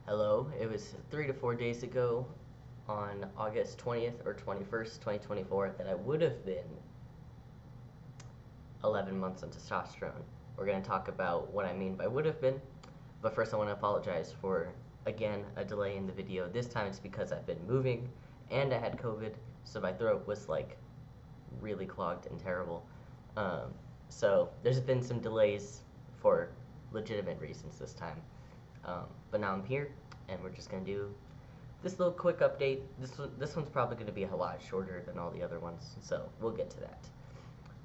Hello, it was 3 to 4 days ago on August 20th or 21st, 2024 that I would have been 11 months on testosterone. We're going to talk about what I mean by would have been, but first I want to apologize for, again, a delay in the video. This time it's because I've been moving and I had COVID, so my throat was like really clogged and terrible. So there's been some delays for legitimate reasons this time. But now I'm here, and we're just gonna do this little quick update. This one's probably gonna be a lot shorter than all the other ones, so we'll get to that.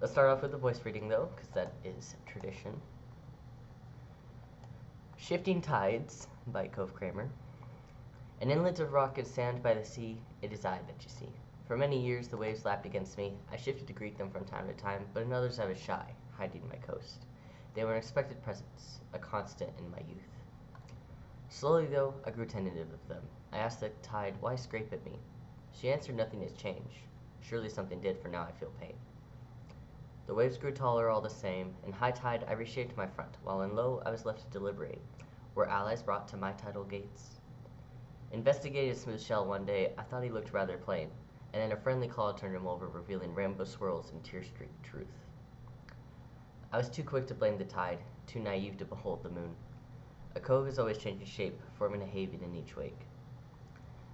Let's start off with the voice reading though, because that is tradition. Shifting Tides by Cove Kramer. An inlet of rock and sand by the sea, it is I that you see. For many years the waves lapped against me. I shifted to greet them from time to time, but in others I was shy, hiding my coast. They were an expected presence, a constant in my youth. Slowly, though, I grew tentative of them. I asked the tide, why scrape at me? She answered nothing has changed. Surely something did, for now I feel pain. The waves grew taller all the same. In high tide, I reshaped my front, while in low, I was left to deliberate. Were allies brought to my tidal gates? Investigated Smooth Shell one day, I thought he looked rather plain, and then a friendly call turned him over, revealing rainbow swirls and tear-streaked truth. I was too quick to blame the tide, too naive to behold the moon. A cove is always changing shape, forming a haven in each wake.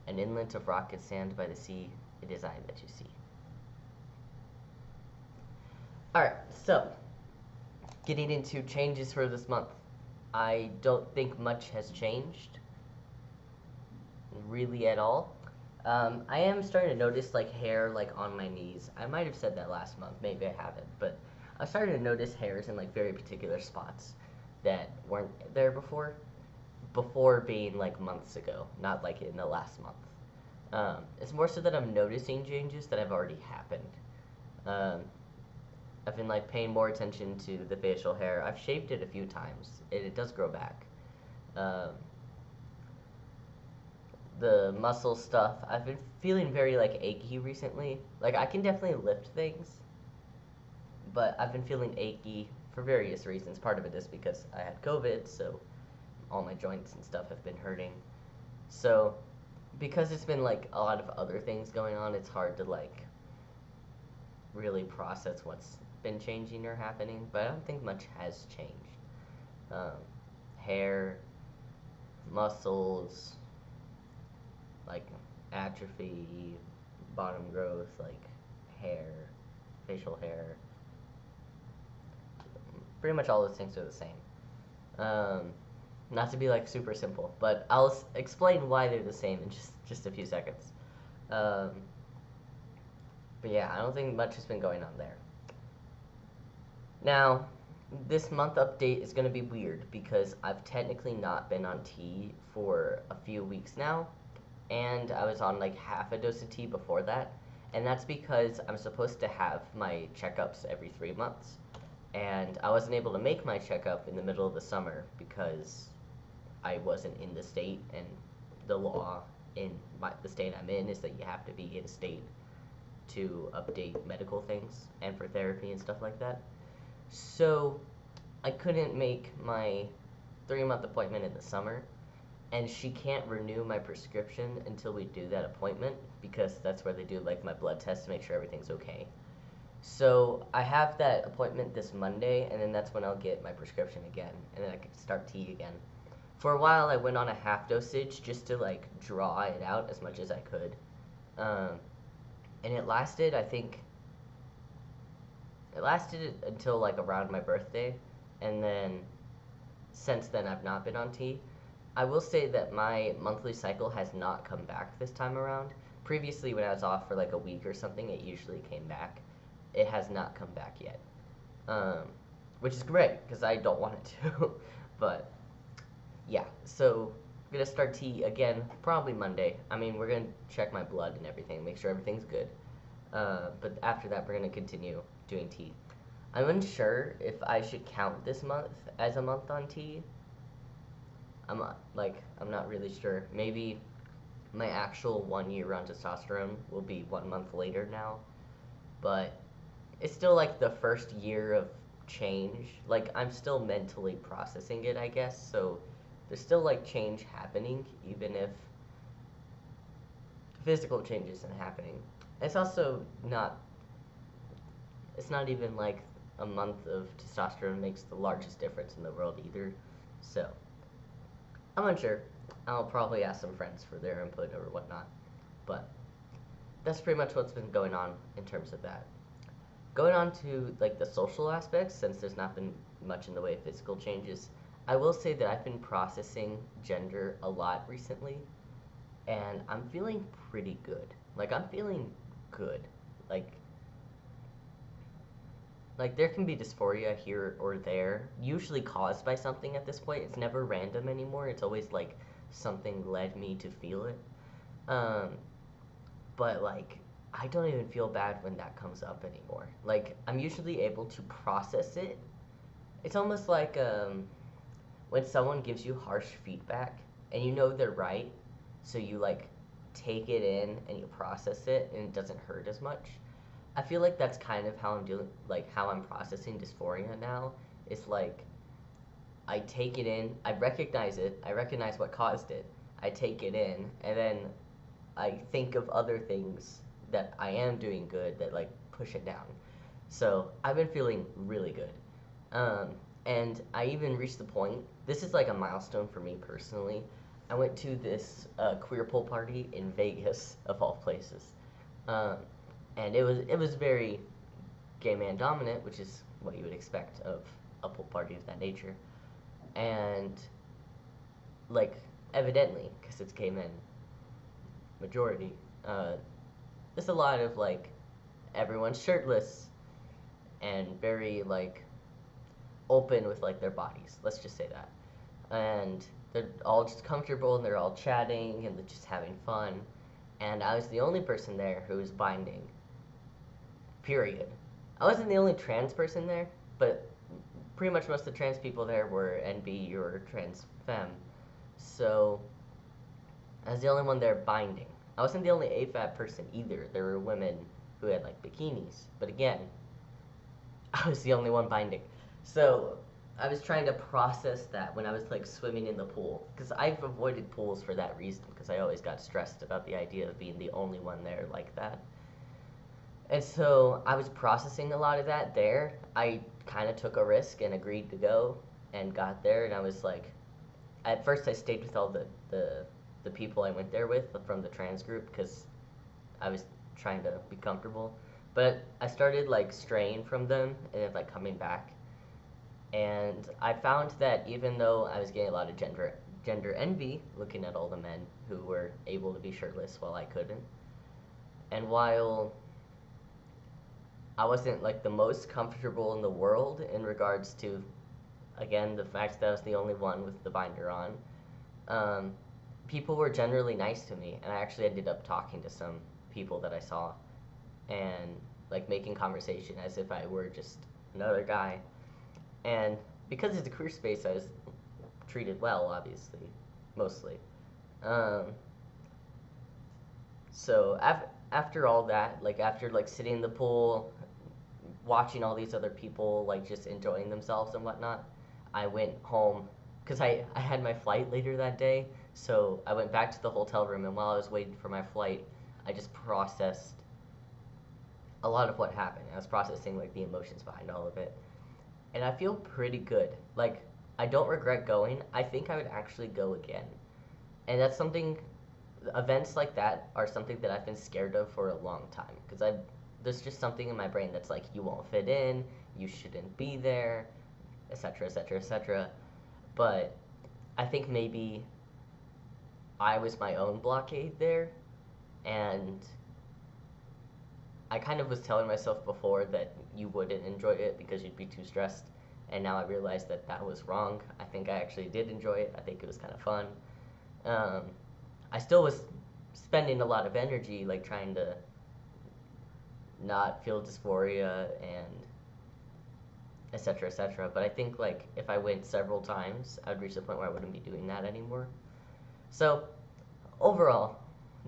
An inlet of rock and sand by the sea, it is I that you see. Alright, so, getting into changes for this month. I don't think much has changed, really at all. I am starting to notice like hair like on my knees. I might have said that last month, maybe I haven't, but I started to notice hairs in like very particular spots that weren't there before being like months ago, not like in the last month. It's more so that I'm noticing changes that have already happened. I've been like paying more attention to the facial hair. I've shaved it a few times. It does grow back. The muscle stuff, I've been feeling very like achy recently. Like I can definitely lift things, but I've been feeling achy for various reasons. Part of it is because I had COVID, so all my joints and stuff have been hurting. So because it's been like a lot of other things going on, it's hard to like really process what's been changing or happening, but I don't think much has changed. Hair, muscles, like atrophy, bottom growth, like hair, facial hair. Pretty much all those things are the same. Not to be like super simple, but I'll explain why they're the same in just a few seconds. But yeah, I don't think much has been going on there. Now, this month update is going to be weird because I've technically not been on tea for a few weeks now, and I was on like half a dose of tea before that, and that's because I'm supposed to have my checkups every 3 months, and I wasn't able to make my checkup in the middle of the summer because I wasn't in the state, and the law in the state I'm in is that you have to be in state to update medical things and for therapy and stuff like that. So I couldn't make my 3-month appointment in the summer, and she can't renew my prescription until we do that appointment because that's where they do like my blood test to make sure everything's okay. So I have that appointment this Monday, and then that's when I'll get my prescription again, and then I can start tea again. For a while I went on a half dosage just to like draw it out as much as I could, and it lasted, I think, it lasted until like around my birthday, and then since then I've not been on tea. I will say that my monthly cycle has not come back this time around. Previously, when I was off for like a week or something, it usually came back. It has not come back yet, which is great because I don't want it to. But yeah, so I'm gonna start tea again probably Monday. I mean, we're gonna check my blood and everything, make sure everything's good. But after that, we're gonna continue doing tea. I'm unsure if I should count this month as a month on tea. I'm not really sure. Maybe my actual 1 year on testosterone will be 1 month later now, but it's still like the first year of change. Like I'm still mentally processing it, I guess. So there's still like change happening, even if physical change isn't happening. It's also not. It's not even like a month of testosterone makes the largest difference in the world either. So I'm unsure. I'll probably ask some friends for their input or whatnot. But that's pretty much what's been going on in terms of that. Going on to like the social aspects, since there's not been much in the way of physical changes, I will say that I've been processing gender a lot recently, and I'm feeling pretty good. Like I'm feeling good. Like like there can be dysphoria here or there, usually caused by something at this point. It's never random anymore. It's always like something led me to feel it. Um, but like I don't even feel bad when that comes up anymore. Like I'm usually able to process it. It's almost like when someone gives you harsh feedback and you know they're right, so you like take it in and you process it and it doesn't hurt as much. I feel like that's kind of how I'm doing, like how I'm processing dysphoria now. It's like I take it in, I recognize it, I recognize what caused it, I take it in, and then I think of other things that I am doing good that like push it down. So I've been feeling really good. Um, and I even reached the point, this is like a milestone for me personally. I went to this queer pool party in Vegas, of all places. Um, and it was very gay man dominant, which is what you would expect of a pool party of that nature. And like evidently, because it's gay men majority, uh, there's a lot of like everyone's shirtless and very like open with like their bodies. Let's just say that. And they're all just comfortable and they're all chatting and they're just having fun. And I was the only person there who was binding. Period. I wasn't the only trans person there, but pretty much most of the trans people there were NB or trans femme. So I was the only one there binding. I wasn't the only AFAB person either. There were women who had like bikinis, but again, I was the only one binding. So I was trying to process that when I was like swimming in the pool, because I've avoided pools for that reason, because I always got stressed about the idea of being the only one there like that. And so I was processing a lot of that there. I kind of took a risk and agreed to go and got there, and I was like, at first I stayed with all the people I went there with from the trans group because I was trying to be comfortable. But I started like straying from them and then like coming back. And I found that even though I was getting a lot of gender envy looking at all the men who were able to be shirtless while I couldn't, and while I wasn't like the most comfortable in the world in regards to, again, the fact that I was the only one with the binder on, um, people were generally nice to me, and I actually ended up talking to some people that I saw and like making conversation as if I were just another guy. And because it's a queer space, I was treated well, obviously, mostly. Um, so after all that, like after like sitting in the pool, watching all these other people like just enjoying themselves and whatnot, I went home because I had my flight later that day. So I went back to the hotel room, and while I was waiting for my flight, I just processed a lot of what happened. I was processing like the emotions behind all of it, and I feel pretty good. Like I don't regret going. I think I would actually go again, and that's something. Events like that are something that I've been scared of for a long time because I there's just something in my brain that's like you won't fit in, you shouldn't be there, etc., etc., etc. But I think maybe I was my own blockade there, and I kind of was telling myself before that you wouldn't enjoy it because you'd be too stressed, and now I realized that that was wrong. I think I actually did enjoy it. I think it was kind of fun. Um, I still was spending a lot of energy like trying to not feel dysphoria and etc etc, but I think like if I went several times I would reach the point where I wouldn't be doing that anymore. So overall,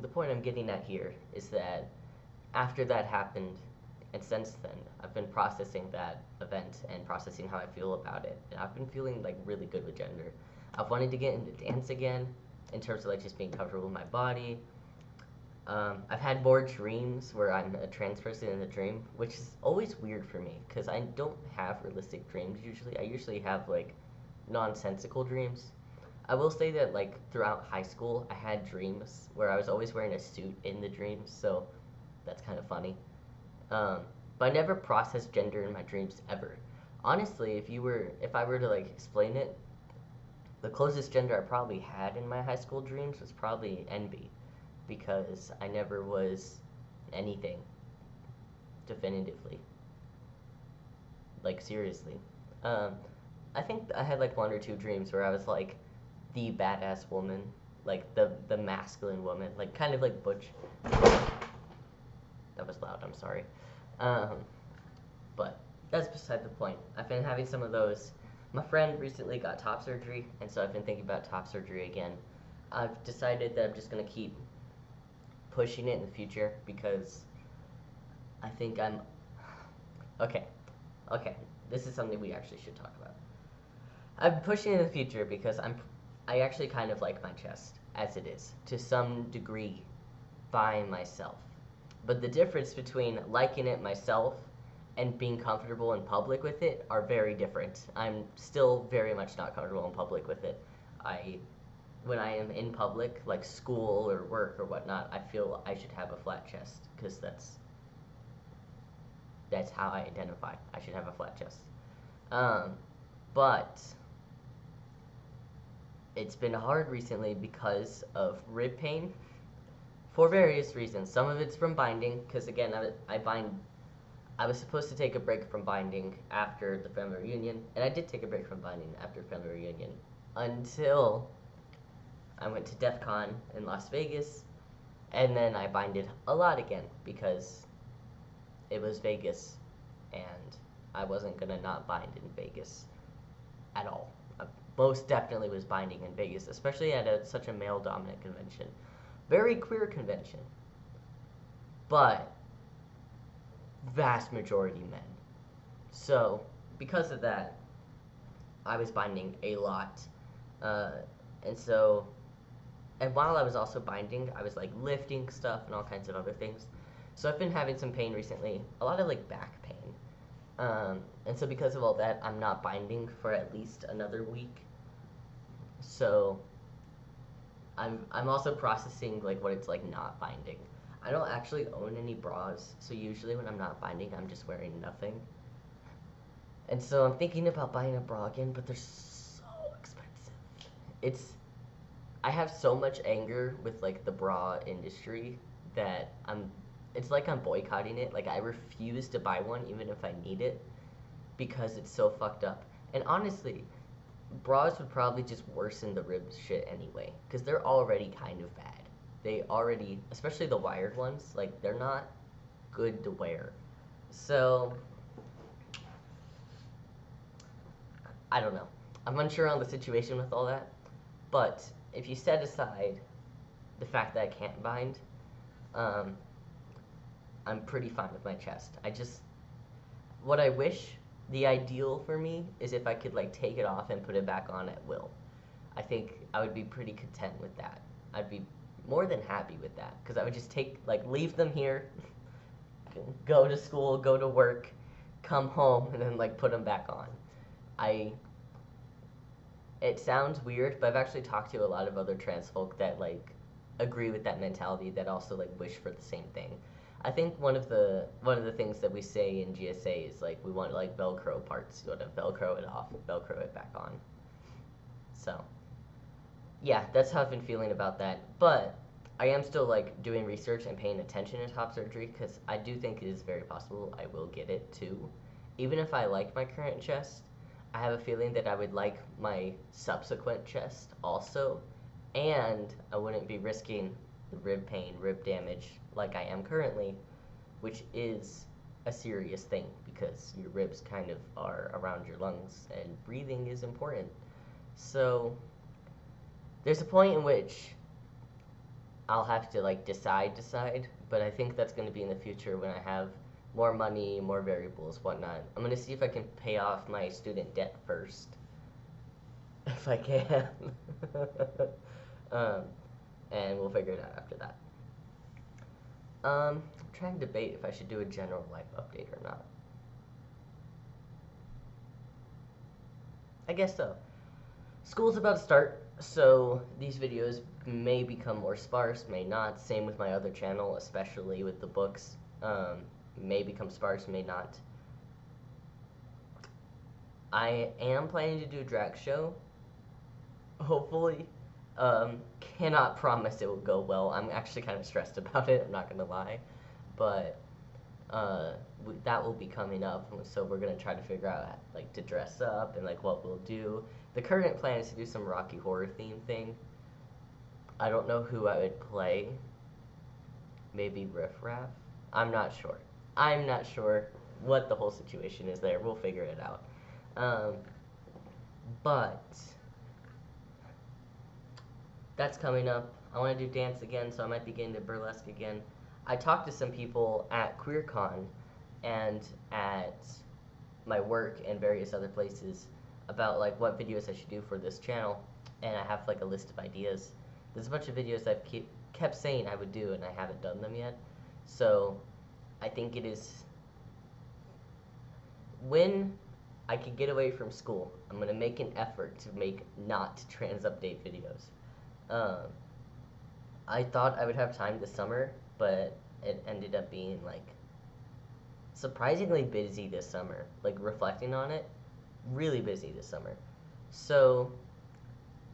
the point I'm getting at here is that after that happened and since then I've been processing that event and processing how I feel about it, and I've been feeling like really good with gender. I've wanted to get into dance again, in terms of like just being comfortable with my body. I've had more dreams where I'm a trans person in the dream, which is always weird for me because I don't have realistic dreams usually. I usually have like nonsensical dreams. I will say that like throughout high school, I had dreams where I was always wearing a suit in the dreams, so that's kind of funny. Um, but I never processed gender in my dreams ever. Honestly, if I were to like explain it, the closest gender I probably had in my high school dreams was probably NB, because I never was anything definitively, like seriously. Um, I think I had like one or two dreams where I was like the badass woman, like the masculine woman, like kind of like Butch. That was loud. I'm sorry. Um, but that's beside the point. I've been having some of those. My friend recently got top surgery, and so I've been thinking about top surgery again. I've decided that I'm just gonna keep pushing it in the future because I think I'm okay. Okay, this is something we actually should talk about. I'm pushing it in the future because I actually kind of like my chest as it is to some degree by myself. But the difference between liking it myself and being comfortable in public with it are very different. I'm still very much not comfortable in public with it. I when I am in public, like school or work or whatnot, I feel I should have a flat chest because that's how I identify. I should have a flat chest. Um, but it's been hard recently because of rib pain for various reasons. Some of it's from binding, because again, I bind. I was supposed to take a break from binding after the family reunion, and I did take a break from binding after family reunion until I went to DEF CON in Las Vegas, and then I binded a lot again because it was Vegas, and I wasn't gonna not bind in Vegas at all. I most definitely was binding in Vegas, especially at such a male-dominant convention. Very queer convention, but vast majority men. So, because of that, I was binding a lot. Uh, and so, and while I was also binding, I was like lifting stuff and all kinds of other things. So I've been having some pain recently, a lot of like back pain. And so because of all that, I'm not binding for at least another week. So I'm also processing like what it's like not binding. I don't actually own any bras, so usually when I'm not binding, I'm just wearing nothing. And so I'm thinking about buying a bra again, but they're so expensive. It's I have so much anger with like the bra industry that it's like I'm boycotting it. Like I refuse to buy one even if I need it because it's so fucked up. And honestly, bras would probably just worsen the ribs shit anyway because they're already kind of bad. They already, especially the wired ones, like they're not good to wear. So I don't know. I'm unsure on the situation with all that, but if you set aside the fact that I can't bind, um, I'm pretty fine with my chest. What I wish, the ideal for me, is if I could like take it off and put it back on at will. I think I would be pretty content with that. I'd be more than happy with that because I would just leave them here, go to school, go to work, come home, and then like put them back on. I It sounds weird, but I've actually talked to a lot of other trans folk that like agree with that mentality that also like wish for the same thing. I think one of the things that we say in GSA is like we want like Velcro parts. You want to Velcro it off, Velcro it back on. So yeah, that's how I've been feeling about that. But I am still like doing research and paying attention to top surgery because I do think it is very possible I will get it too. Even if I like my current chest, I have a feeling that I would like my subsequent chest also, and I wouldn't be risking the rib pain, rib damage like I am currently, which is a serious thing because your ribs kind of are around your lungs and breathing is important. So there's a point in which I'll have to like decide, but I think that's going to be in the future when I have more money, more variables, whatnot. I'm going to see if I can pay off my student debt first. if I can. um, and we'll figure it out after that. I'm trying to debate if I should do a general life update or not. I guess so. School's about to start, so these videos may become more sparse, may not. Same with my other channel, especially with the books. May become sparse, may not. I am planning to do a drag show, hopefully. Cannot promise it will go well. I'm actually kind of stressed about it, I'm not gonna lie. But that will be coming up, so we're gonna try to figure out like to dress up and like what we'll do. The current plan is to do some Rocky Horror theme thing. I don't know who I would play. Maybe Riff Raff? I'm not sure. I'm not sure what the whole situation is there. We'll figure it out. But that's coming up. I want to do dance again, so I might be getting to burlesque again. I talked to some people at QueerCon and at my work and various other places about like what videos I should do for this channel, and I have like a list of ideas. There's a bunch of videos I've kept saying I would do and I haven't done them yet. So I think it is when I can get away from school, I'm gonna make an effort to make not trans update videos. I thought I would have time this summer, but it ended up being like surprisingly busy this summer. Like reflecting on it, really busy this summer. So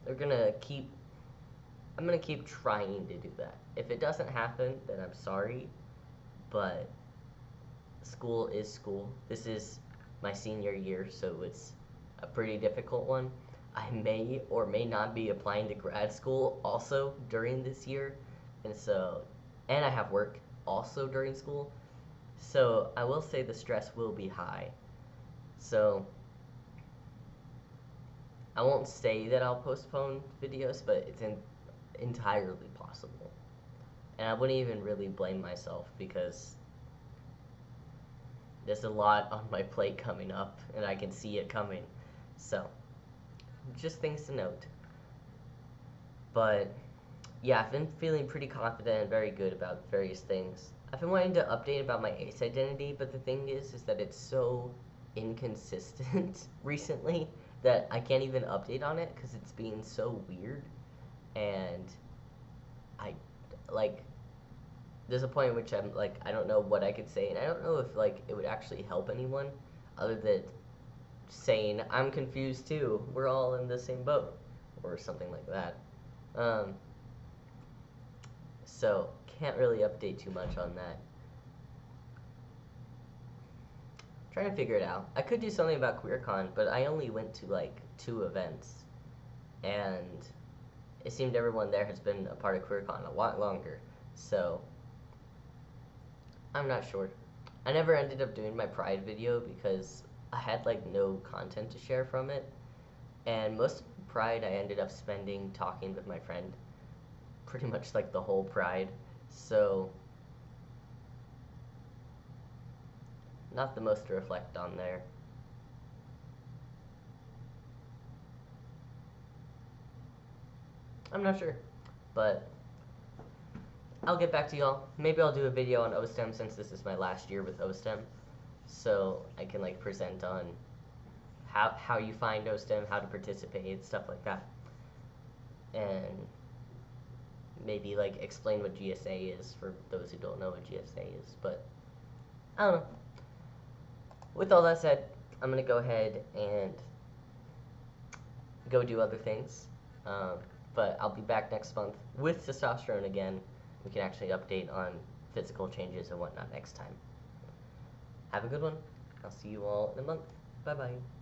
I'm gonna keep trying to do that. If it doesn't happen, then I'm sorry, but school is school. This is my senior year, so it's a pretty difficult one. I may or may not be applying to grad school also during this year, and I have work also during school, so I will say the stress will be high. So I won't say that I'll postpone videos, but it's entirely possible. And I wouldn't even really blame myself because there's a lot on my plate coming up and I can see it coming. So just things to note. But yeah, I've been feeling pretty confident and very good about various things. I've been wanting to update about my ace identity, but the thing is that it's so inconsistent recently that I can't even update on it because it's being so weird. And I like there's a point in which I'm like I don't know what I could say, and I don't know if like it would actually help anyone other than saying I'm confused too, we're all in the same boat or something like that. So can't really update too much on that. Trying to figure it out. I could do something about QueerCon, but I only went to like 2 events, and it seemed everyone there has been a part of QueerCon a lot longer, so I'm not sure. I never ended up doing my Pride video because I had like no content to share from it, and most of Pride I ended up spending talking with my friend, pretty much like the whole Pride, so not the most to reflect on there. I'm not sure, but I'll get back to y'all. Maybe I'll do a video on OSTEM since this is my last year with OSTEM, so I can like present on how you find OSTEM, how to participate, stuff like that, and maybe like explain what GSA is for those who don't know what GSA is. But I don't know. With all that said, I'm gonna go ahead and go do other things. But I'll be back next month with testosterone again. We can actually update on physical changes and whatnot next time. Have a good one. I'll see you all in a month. Bye bye.